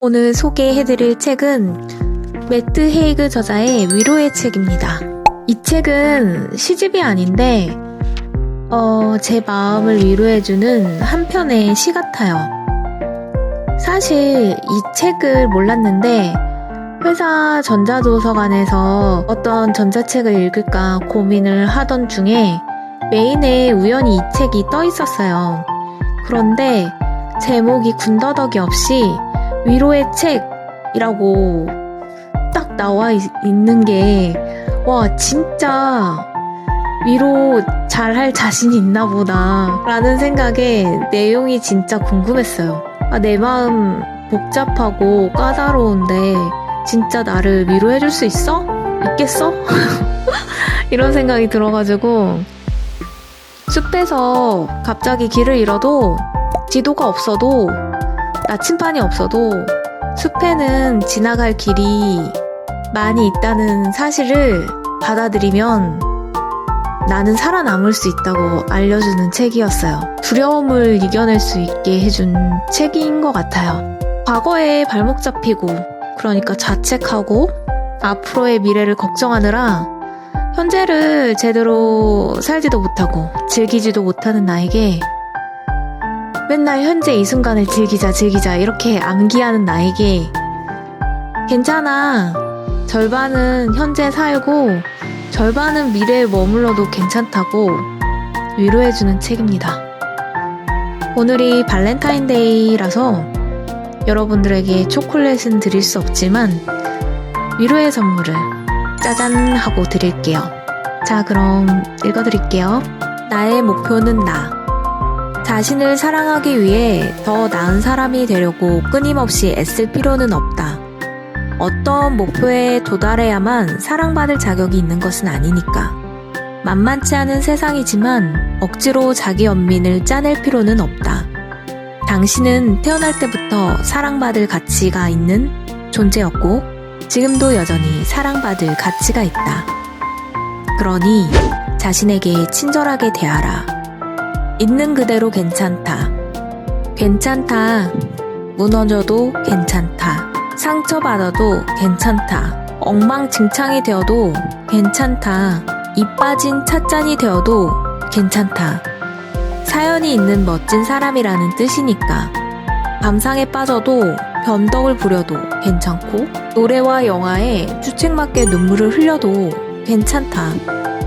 오늘 소개해드릴 책은 매트 헤이그 저자의 위로의 책입니다. 이 책은 시집이 아닌데 제 마음을 위로해주는 한 편의 시 같아요. 사실 이 책을 몰랐는데 회사 전자도서관에서 어떤 전자책을 읽을까 고민을 하던 중에 메인에 우연히 이 책이 떠 있었어요. 그런데 제목이 군더더기 없이 위로의 책이라고 딱 나와 있는 게 와, 진짜 위로 잘할 자신이 있나 보다 라는 생각에 내용이 진짜 궁금했어요. 내 마음 복잡하고 까다로운데 진짜 나를 위로해줄 수 있어? 있겠어? 이런 생각이 들어가지고 숲에서 갑자기 길을 잃어도 지도가 없어도 나침반이 없어도 숲에는 지나갈 길이 많이 있다는 사실을 받아들이면 나는 살아남을 수 있다고 알려주는 책이었어요. 두려움을 이겨낼 수 있게 해준 책인 것 같아요. 과거에 발목 잡히고 그러니까 자책하고 앞으로의 미래를 걱정하느라 현재를 제대로 살지도 못하고 즐기지도 못하는 나에게 맨날 현재 이 순간을 즐기자 이렇게 암기하는 나에게 괜찮아, 절반은 현재 살고 절반은 미래에 머물러도 괜찮다고 위로해주는 책입니다. 오늘이 발렌타인데이라서 여러분들에게 초콜릿은 드릴 수 없지만 위로의 선물을 짜잔 하고 드릴게요. 자, 그럼 읽어드릴게요. 나의 목표는 나. 자신을 사랑하기 위해 더 나은 사람이 되려고 끊임없이 애쓸 필요는 없다. 어떤 목표에 도달해야만 사랑받을 자격이 있는 것은 아니니까. 만만치 않은 세상이지만 억지로 자기 연민을 짜낼 필요는 없다. 당신은 태어날 때부터 사랑받을 가치가 있는 존재였고 지금도 여전히 사랑받을 가치가 있다. 그러니 자신에게 친절하게 대하라. 있는 그대로 괜찮다. 괜찮다. 무너져도 괜찮다. 상처받아도 괜찮다. 엉망진창이 되어도 괜찮다. 이 빠진 찻잔이 되어도 괜찮다. 사연이 있는 멋진 사람이라는 뜻이니까. 감상에 빠져도 변덕을 부려도 괜찮고 노래와 영화에 주책맞게 눈물을 흘려도 괜찮다.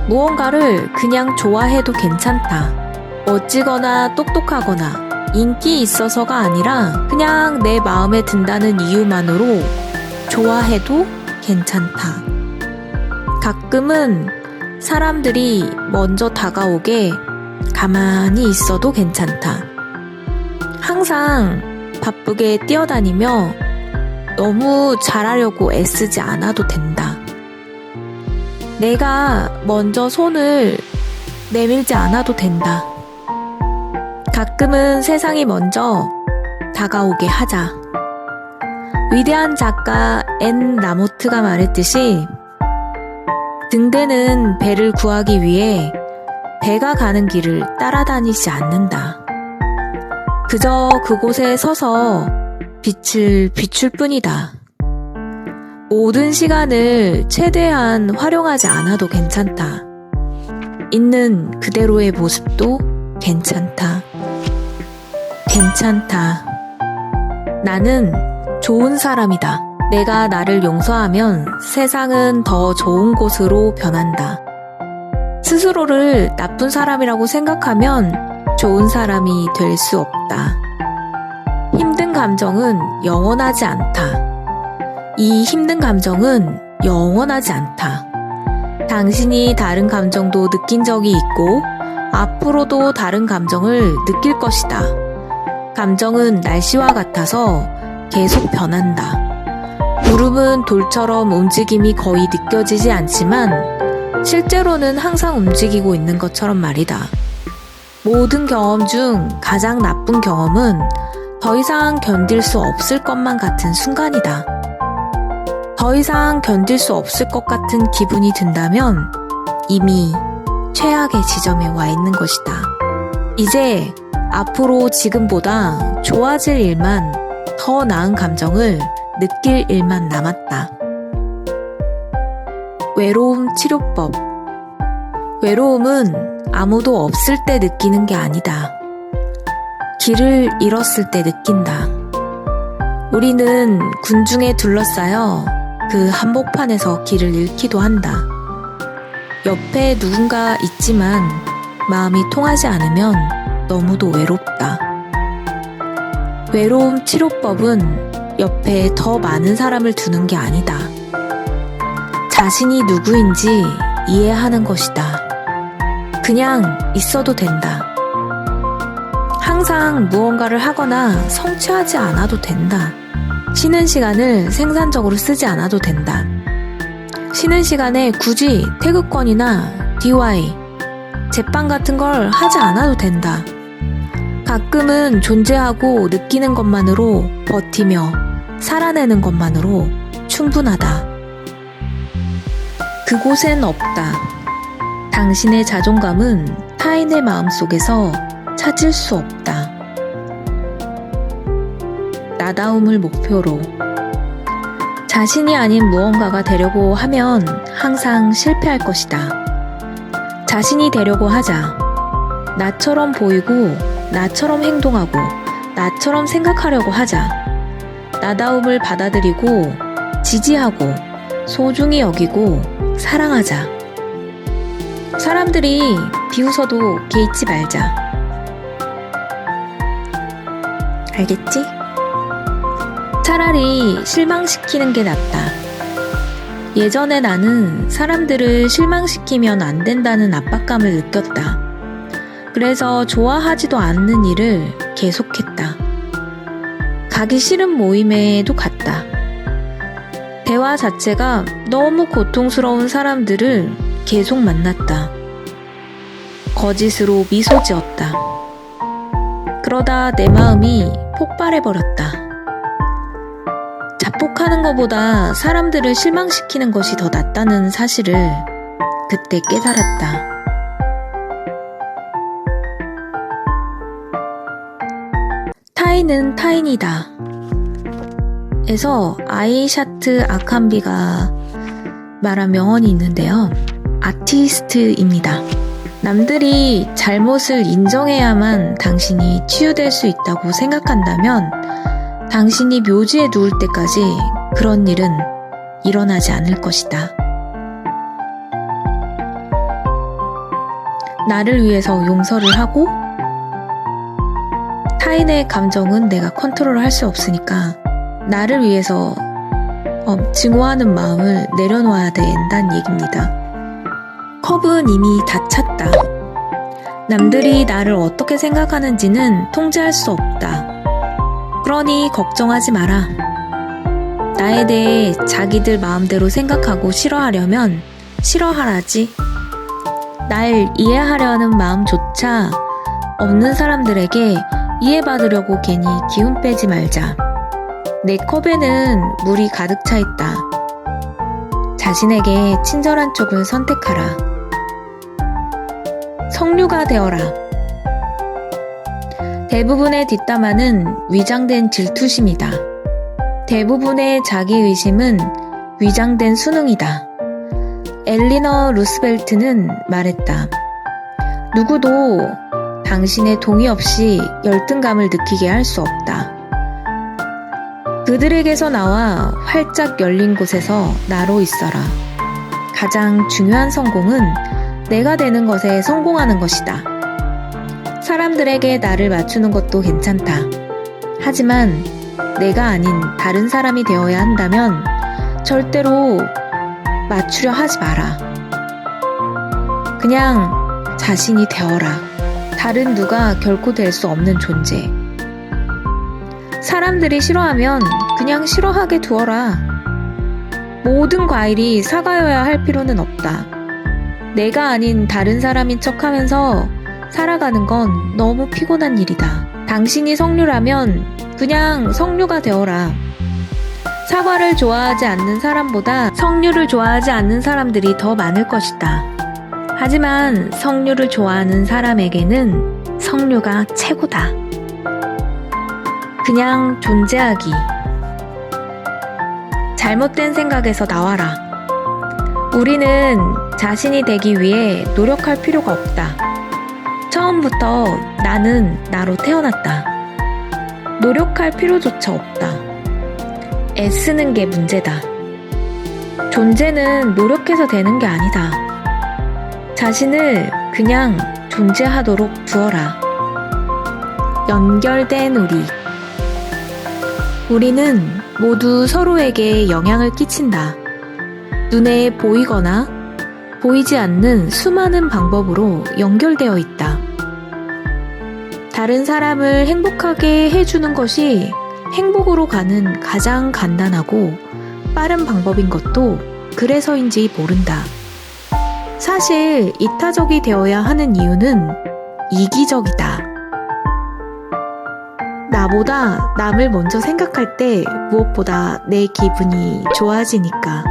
무언가를 그냥 좋아해도 괜찮다. 멋지거나 똑똑하거나 인기 있어서가 아니라 그냥 내 마음에 든다는 이유만으로 좋아해도 괜찮다. 가끔은 사람들이 먼저 다가오게 가만히 있어도 괜찮다. 항상 바쁘게 뛰어다니며 너무 잘하려고 애쓰지 않아도 된다. 내가 먼저 손을 내밀지 않아도 된다. 가끔은 세상이 먼저 다가오게 하자. 위대한 작가 앤 라모트가 말했듯이 등대는 배를 구하기 위해 배가 가는 길을 따라다니지 않는다. 그저 그곳에 서서 빛을 비출 뿐이다. 모든 시간을 최대한 활용하지 않아도 괜찮다. 있는 그대로의 모습도 괜찮다. 괜찮다. 나는 좋은 사람이다. 내가 나를 용서하면 세상은 더 좋은 곳으로 변한다. 스스로를 나쁜 사람이라고 생각하면 좋은 사람이 될 수 없다. 힘든 감정은 영원하지 않다. 이 힘든 감정은 영원하지 않다. 당신이 다른 감정도 느낀 적이 있고 앞으로도 다른 감정을 느낄 것이다. 감정은 날씨와 같아서 계속 변한다. 구름은 돌처럼 움직임이 거의 느껴지지 않지만 실제로는 항상 움직이고 있는 것처럼 말이다. 모든 경험 중 가장 나쁜 경험은 더 이상 견딜 수 없을 것만 같은 순간이다. 더 이상 견딜 수 없을 것 같은 기분이 든다면 이미 최악의 지점에 와 있는 것이다. 이제 앞으로 지금보다 좋아질 일만 더 나은 감정을 느낄 일만 남았다. 외로움 치료법. 외로움은 아무도 없을 때 느끼는 게 아니다. 길을 잃었을 때 느낀다. 우리는 군중에 둘러싸여 그 한복판에서 길을 잃기도 한다. 옆에 누군가 있지만 마음이 통하지 않으면 너무도 외롭다. 외로움 치료법은 옆에 더 많은 사람을 두는 게 아니다. 자신이 누구인지 이해하는 것이다. 그냥 있어도 된다. 항상 무언가를 하거나 성취하지 않아도 된다. 쉬는 시간을 생산적으로 쓰지 않아도 된다. 쉬는 시간에 굳이 태극권이나 DY, 제빵 같은 걸 하지 않아도 된다. 가끔은 존재하고 느끼는 것만으로 버티며 살아내는 것만으로 충분하다. 그곳엔 없다. 당신의 자존감은 타인의 마음속에서 찾을 수 없다. 나다움을 목표로. 자신이 아닌 무언가가 되려고 하면 항상 실패할 것이다. 자신이 되려고 하자. 나처럼 보이고, 나처럼 행동하고, 나처럼 생각하려고 하자. 나다움을 받아들이고, 지지하고, 소중히 여기고, 사랑하자. 사람들이 비웃어도 개의치 말자. 알겠지? 차라리 실망시키는 게 낫다. 예전에 나는 사람들을 실망시키면 안 된다는 압박감을 느꼈다. 그래서 좋아하지도 않는 일을 계속했다. 가기 싫은 모임에도 갔다. 대화 자체가 너무 고통스러운 사람들을 계속 만났다. 거짓으로 미소 지었다. 그러다 내 마음이 폭발해버렸다. 자폭하는 것보다 사람들을 실망시키는 것이 더 낫다는 사실을 그때 깨달았다. 타인은 타인이다. 에서 아이샤트 아칸비가 말한 명언이 있는데요. 아티스트입니다. 남들이 잘못을 인정해야만 당신이 치유될 수 있다고 생각한다면 당신이 묘지에 누울 때까지 그런 일은 일어나지 않을 것이다. 나를 위해서 용서를 하고 타인의 감정은 내가 컨트롤할 수 없으니까 나를 위해서 증오하는 마음을 내려놓아야 된다는 얘기입니다. 컵은 이미 다 찼다. 남들이 나를 어떻게 생각하는지는 통제할 수 없다. 그러니 걱정하지 마라. 나에 대해 자기들 마음대로 생각하고 싫어하려면 싫어하라지. 날 이해하려는 마음조차 없는 사람들에게 이해받으려고 괜히 기운 빼지 말자. 내 컵에는 물이 가득 차 있다. 자신에게 친절한 쪽을 선택하라. 성류가 되어라. 대부분의 뒷담화는 위장된 질투심이다. 대부분의 자기의심은 위장된 수능이다. 엘리너 루스벨트는 말했다. 누구도 당신의 동의 없이 열등감을 느끼게 할 수 없다. 그들에게서 나와 활짝 열린 곳에서 나로 있어라. 가장 중요한 성공은 내가 되는 것에 성공하는 것이다. 사람들에게 나를 맞추는 것도 괜찮다. 하지만 내가 아닌 다른 사람이 되어야 한다면 절대로 맞추려 하지 마라. 그냥 자신이 되어라. 다른 누가 결코 될 수 없는 존재. 사람들이 싫어하면 그냥 싫어하게 두어라. 모든 과일이 사과여야 할 필요는 없다. 내가 아닌 다른 사람인 척하면서 살아가는 건 너무 피곤한 일이다. 당신이 성류라면 그냥 성류가 되어라. 사과를 좋아하지 않는 사람보다 석류를 좋아하지 않는 사람들이 더 많을 것이다. 하지만 석류를 좋아하는 사람에게는 석류가 최고다. 그냥 존재하기. 잘못된 생각에서 나와라. 우리는 자신이 되기 위해 노력할 필요가 없다. 처음부터 나는 나로 태어났다. 노력할 필요조차 없다. 애쓰는 게 문제다. 존재는 노력해서 되는 게 아니다. 자신을 그냥 존재하도록 두어라. 연결된 우리. 우리는 모두 서로에게 영향을 끼친다. 눈에 보이거나 보이지 않는 수많은 방법으로 연결되어 있다. 다른 사람을 행복하게 해주는 것이 행복으로 가는 가장 간단하고 빠른 방법인 것도 그래서인지 모른다. 사실 이타적이 되어야 하는 이유는 이기적이다. 나보다 남을 먼저 생각할 때 무엇보다 내 기분이 좋아지니까.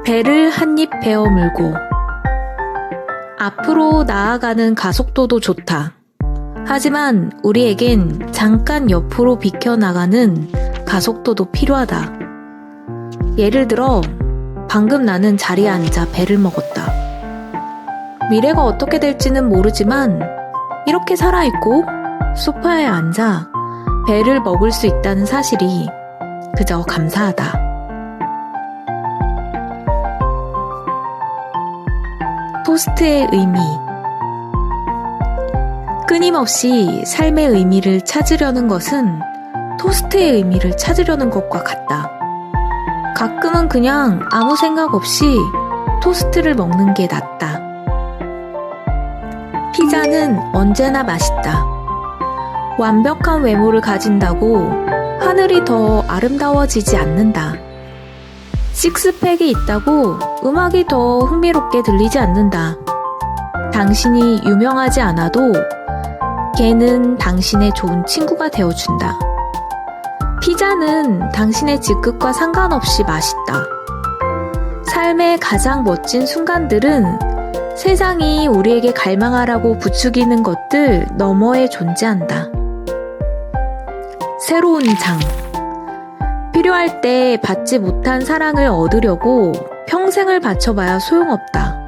배를 한 입 베어 물고. 앞으로 나아가는 가속도도 좋다. 하지만 우리에겐 잠깐 옆으로 비켜나가는 가속도도 필요하다. 예를 들어 방금 나는 자리에 앉아 배를 먹었다. 미래가 어떻게 될지는 모르지만 이렇게 살아있고 소파에 앉아 배를 먹을 수 있다는 사실이 그저 감사하다. 토스트의 의미. 끊임없이 삶의 의미를 찾으려는 것은 토스트의 의미를 찾으려는 것과 같다. 가끔은 그냥 아무 생각 없이 토스트를 먹는 게 낫다. 피자는 언제나 맛있다. 완벽한 외모를 가진다고 하늘이 더 아름다워지지 않는다. 식스팩이 있다고 음악이 더 흥미롭게 들리지 않는다. 당신이 유명하지 않아도 걔는 당신의 좋은 친구가 되어준다. 피자는 당신의 직급과 상관없이 맛있다. 삶의 가장 멋진 순간들은 세상이 우리에게 갈망하라고 부추기는 것들 너머에 존재한다. 새로운 장. 필요할 때 받지 못한 사랑을 얻으려고 평생을 바쳐봐야 소용없다.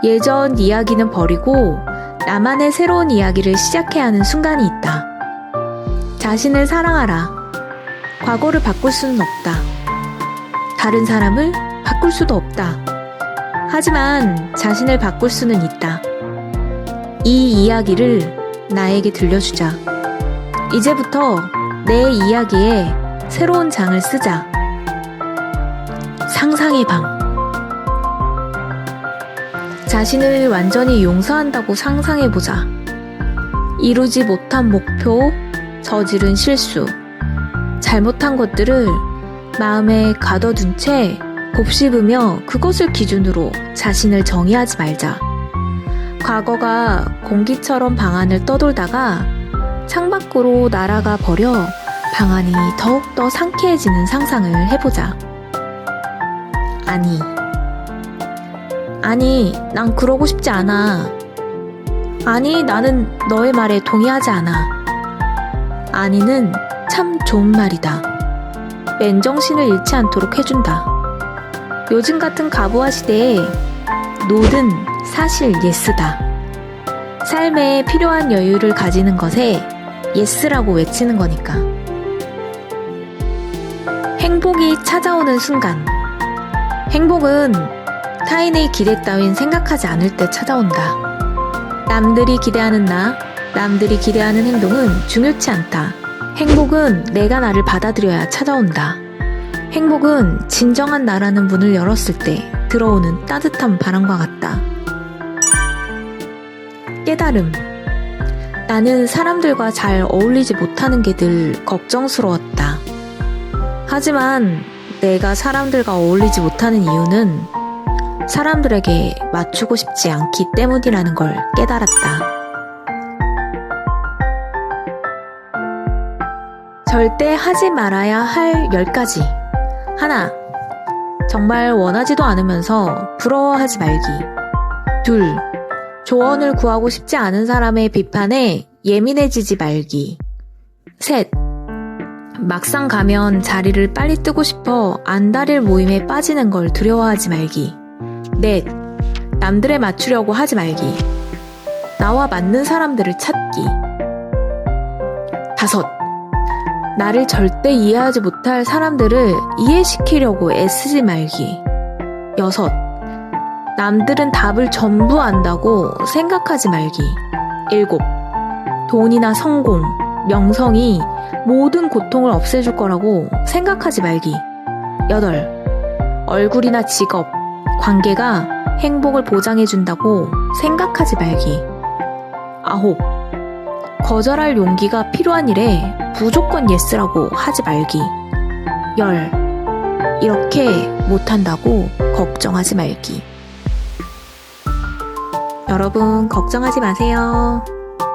예전 이야기는 버리고 나만의 새로운 이야기를 시작해야 하는 순간이 있다. 자신을 사랑하라. 과거를 바꿀 수는 없다. 다른 사람을 바꿀 수도 없다. 하지만 자신을 바꿀 수는 있다. 이 이야기를 나에게 들려주자. 이제부터 내 이야기에 새로운 장을 쓰자. 상상의 방. 자신을 완전히 용서한다고 상상해보자. 이루지 못한 목표, 저지른 실수, 잘못한 것들을 마음에 가둬둔 채 곱씹으며 그것을 기준으로 자신을 정의하지 말자. 과거가 공기처럼 방 안을 떠돌다가 창밖으로 날아가 버려 방 안이 더욱더 상쾌해지는 상상을 해보자. 아니, 난 그러고 싶지 않아. 아니, 나는 너의 말에 동의하지 않아. 아니는 참 좋은 말이다. 맨정신을 잃지 않도록 해준다. 요즘 같은 가부화 시대에 노든 사실 예스다. 삶에 필요한 여유를 가지는 것에 예스라고 외치는 거니까. 행복이 찾아오는 순간. 행복은 타인의 기대 따윈 생각하지 않을 때 찾아온다. 남들이 기대하는 나, 남들이 기대하는 행동은 중요치 않다. 행복은 내가 나를 받아들여야 찾아온다. 행복은 진정한 나라는 문을 열었을 때 들어오는 따뜻한 바람과 같다. 깨달음. 나는 사람들과 잘 어울리지 못하는 게 늘 걱정스러웠다. 하지만 내가 사람들과 어울리지 못하는 이유는 사람들에게 맞추고 싶지 않기 때문이라는 걸 깨달았다. 절대 하지 말아야 할 10가지. 하나, 정말 원하지도 않으면서 부러워하지 말기. 둘, 조언을 구하고 싶지 않은 사람의 비판에 예민해지지 말기. 셋. 막상 가면 자리를 빨리 뜨고 싶어 안달일 모임에 빠지는 걸 두려워하지 말기. 넷. 남들에 맞추려고 하지 말기. 나와 맞는 사람들을 찾기. 다섯. 나를 절대 이해하지 못할 사람들을 이해시키려고 애쓰지 말기. 여섯. 남들은 답을 전부 안다고 생각하지 말기. 일곱. 돈이나 성공, 명성이 모든 고통을 없애줄 거라고 생각하지 말기. 여덟. 얼굴이나 직업, 관계가 행복을 보장해준다고 생각하지 말기. 아홉. 거절할 용기가 필요한 일에 무조건 예스라고 하지 말기. 열. 이렇게 못한다고 걱정하지 말기. 여러분, 걱정하지 마세요.